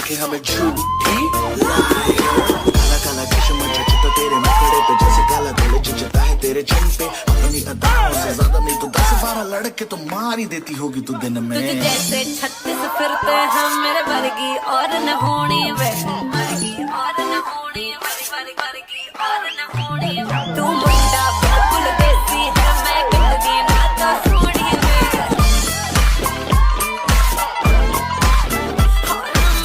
देखे हमें झूठी काला काला चश्मा जचता तेरे मुखड़े पे जैसे काला दिल जचता है तेरे चिन पे अपनी अदाओं से ज्यादा नहीं तो 10-12 लड़के तो मार ही देती होगी तू दिन में तुझे जैसे 36 फिरते हैं मेरे वर्गी और न होनी वे वर्गी और न होनी वर्गी और न होनी तू मुंडा बिल्कुल देसी है मैं कितनी ना तो सोनी वे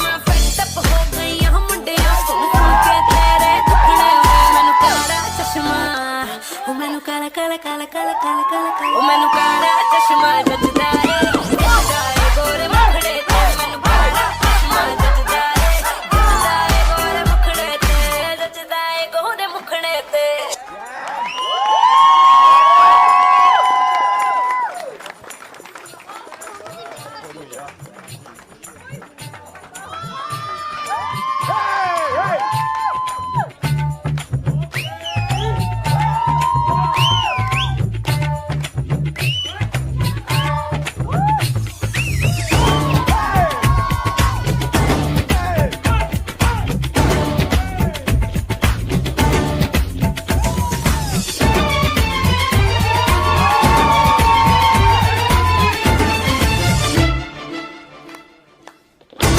मैं फेटअप हो गई हम मुंडे सुन के तेरे दुखड़े मैनू काला चश्मा ओ मैनू काला काला काला काला काला काला ओ मैनू काला चश्मा जचदा है गोरे मुखड़े ते मैनू काला चश्मा जचदा है गोरे मुखड़े ते जचदा है गोरे मुखड़े ते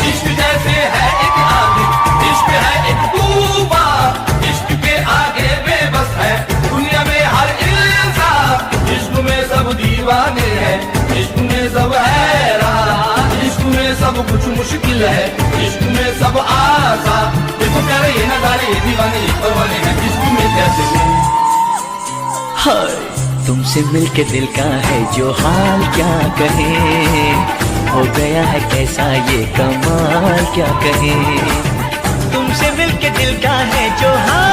इश्क जैसे है एक आंधी, इश्क है एक तूफान, इश्क के आगे बेबस है दुनिया में हर इंसान। इश्क में सब दीवाने हैं, इश्क में सब हैरान, इश्क में सब कुछ मुश्किल है, इश्क में सब आसान। देखो प्यारे ये नजारे ये दीवाने ये परवाने हैं, इश्क में कैसे हाय तुमसे मिलके दिल का है जो हाल क्या कहें हो गया है कैसा ये कमाल क्या कहें तुमसे मिलके दिल का है जो हाल